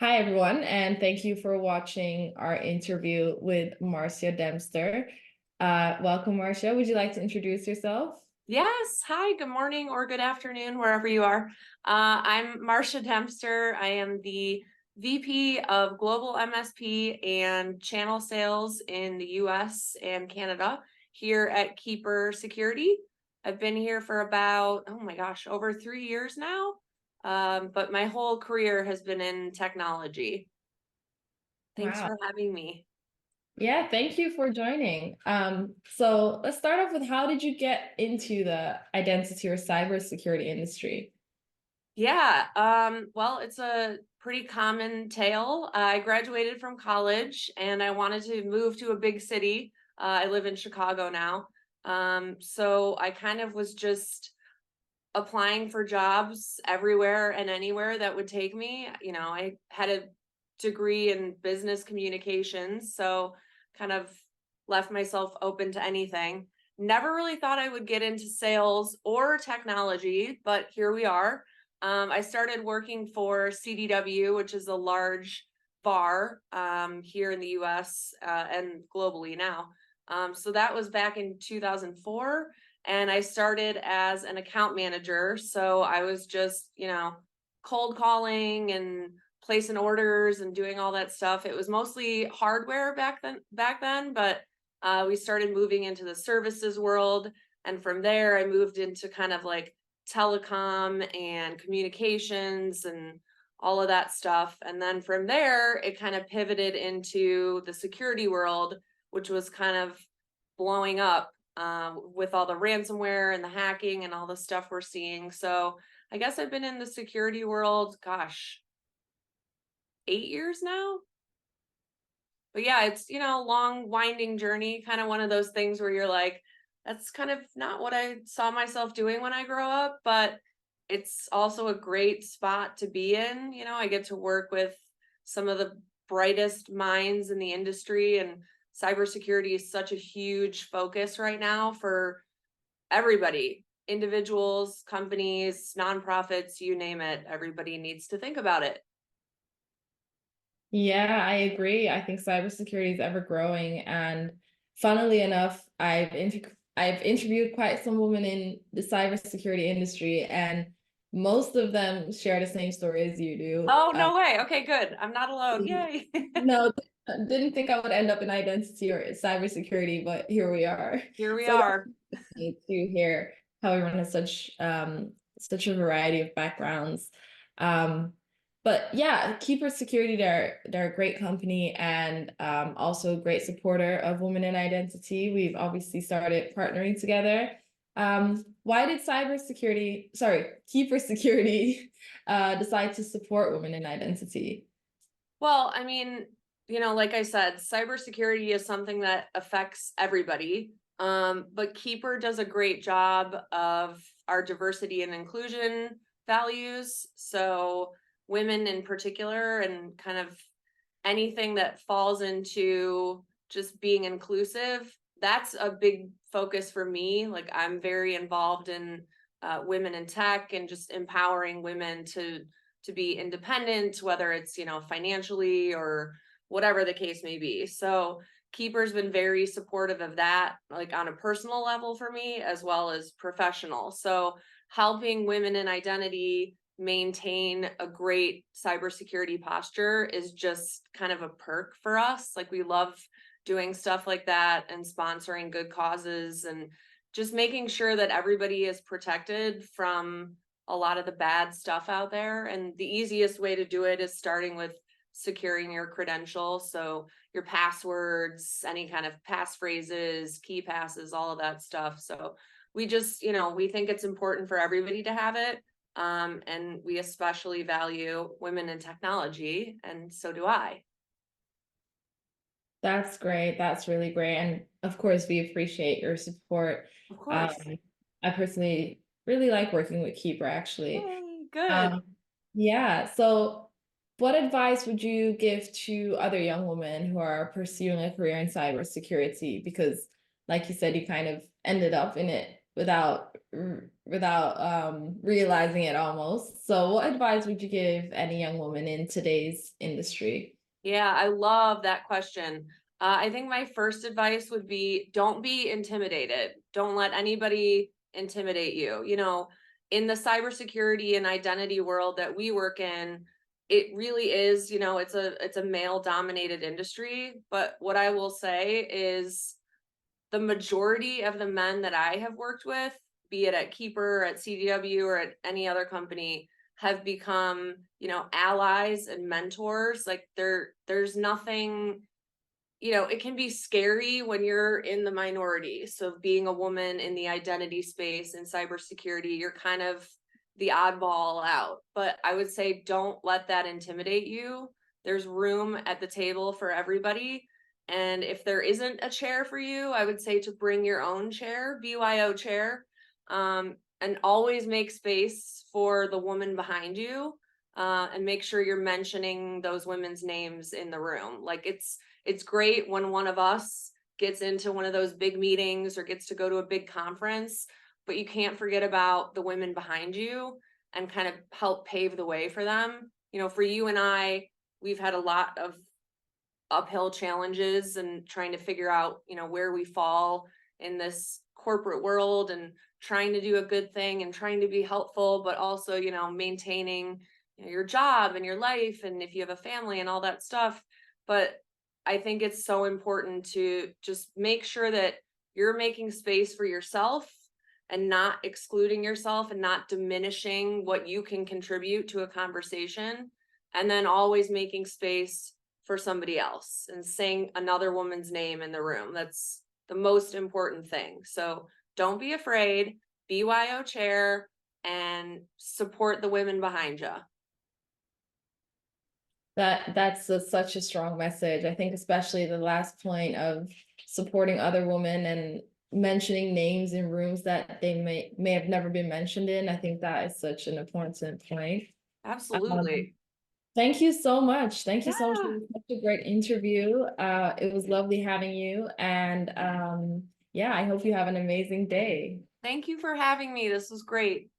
Hi, everyone, and thank you for watching our interview with Marcia Dempster. Welcome, Marcia. Would you like to introduce yourself? Yes. Hi, good morning or good afternoon, wherever you are. I'm Marcia Dempster. I am the VP of Global MSP and Channel Sales in the US and Canada here at Keeper Security. I've been here for about, oh my gosh, over 3 years now. But my whole career has been in technology. Thanks Wow. for having me. Yeah, thank you for joining. So let's start off with how did you get into the identity or cybersecurity industry? Yeah, well, it's a pretty common tale. I graduated from college and I wanted to move to a big city. I live in Chicago now. So I kind of was just applying for jobs everywhere and anywhere that would take me. I had a degree in business communications, so kind of left myself open to anything. Never really thought I would get into sales or technology, but here we are. I started working for CDW, which is a large bar here in the US and globally now. So that was back in 2004, and I started as an account manager. So I was just, cold calling and placing orders and doing all that stuff. It was mostly hardware back then, but we started moving into the services world. And from there, I moved into kind of like telecom and communications and all of that stuff. And then from there, it kind of pivoted into the security world, which was kind of blowing up with all the ransomware and the hacking and all the stuff we're seeing. So I guess I've been in the security world, gosh, 8 years now. But yeah, it's, long winding journey, kind of one of those things where you're like, that's kind of not what I saw myself doing when I grow up, but it's also a great spot to be in. I get to work with some of the brightest minds in the industry, and cybersecurity is such a huge focus right now for everybody, individuals, companies, nonprofits, you name it. Everybody needs to think about it. Yeah, I agree. I think cybersecurity is ever growing, and funnily enough, I've interviewed quite some women in the cybersecurity industry, and most of them share the same story as you do. Oh, no way. Okay, good. I'm not alone. Yay. No, didn't think I would end up in identity or cybersecurity, but here we are. Here we So that's are. neat to hear how everyone has such a variety of backgrounds. Um, but yeah, Keeper Security, they're a great company and also a great supporter of women in identity. We've obviously started partnering together. Why did Keeper Security decide to support women in identity? Well, I mean, like I said, cybersecurity is something that affects everybody. But Keeper does a great job of our diversity and inclusion values. So women in particular, and kind of anything that falls into just being inclusive, that's a big focus for me. Like, I'm very involved in women in tech and just empowering women to be independent, whether it's, financially or whatever the case may be. So Keeper's been very supportive of that, like on a personal level for me, as well as professional. So helping women in identity maintain a great cybersecurity posture is just kind of a perk for us. Like, we love doing stuff like that and sponsoring good causes and just making sure that everybody is protected from a lot of the bad stuff out there. And the easiest way to do it is starting with securing your credentials. So your passwords, any kind of passphrases, key passes, all of that stuff. So we just, we think it's important for everybody to have it. And we especially value women in technology, and so do I. That's great. That's really great. And of course, we appreciate your support. Of Um, course. I personally really like working with Keeper, actually. Yay, good. Um, yeah. So, what advice would you give to other young women who are pursuing a career in cybersecurity? Because, like you said, you kind of ended up in it without realizing it almost. So what advice would you give any young woman in today's industry? Yeah, I love that question. I think my first advice would be don't be intimidated. Don't let anybody intimidate you. You know, in the cybersecurity and identity world that we work in, it really is, you know, it's a male dominated industry, but what I will say is the majority of the men that I have worked with, be it at Keeper, at CDW, or at any other company, have become, you know, allies and mentors. Like there's nothing, you know, it can be scary when you're in the minority. So being a woman in the identity space and cybersecurity, you're kind of the oddball out. But I would say don't let that intimidate you. There's room at the table for everybody. And if there isn't a chair for you, I would say to bring your own chair, BYO chair, and always make space for the woman behind you, and make sure you're mentioning those women's names in the room. Like it's great when one of us gets into one of those big meetings or gets to go to a big conference, but you can't forget about the women behind you and kind of help pave the way for them. You know, for you and I, we've had a lot of uphill challenges and trying to figure out, you know, where we fall in this corporate world and trying to do a good thing and trying to be helpful, but also, you know, maintaining, you know, your job and your life and if you have a family and all that stuff. But I think it's so important to just make sure that you're making space for yourself and not excluding yourself and not diminishing what you can contribute to a conversation. And then always making space for somebody else and saying another woman's name in the room. That's the most important thing. So don't be afraid, BYO chair, and support the women behind you. Such a strong message. I think especially the last point of supporting other women and mentioning names in rooms that they may have never been mentioned in. I think that is such an important point. Um, Absolutely. Thank you so much. Thank you so much for Yeah. such a great interview. It was lovely having you, and yeah, I hope you have an amazing day. Thank you for having me. This was great.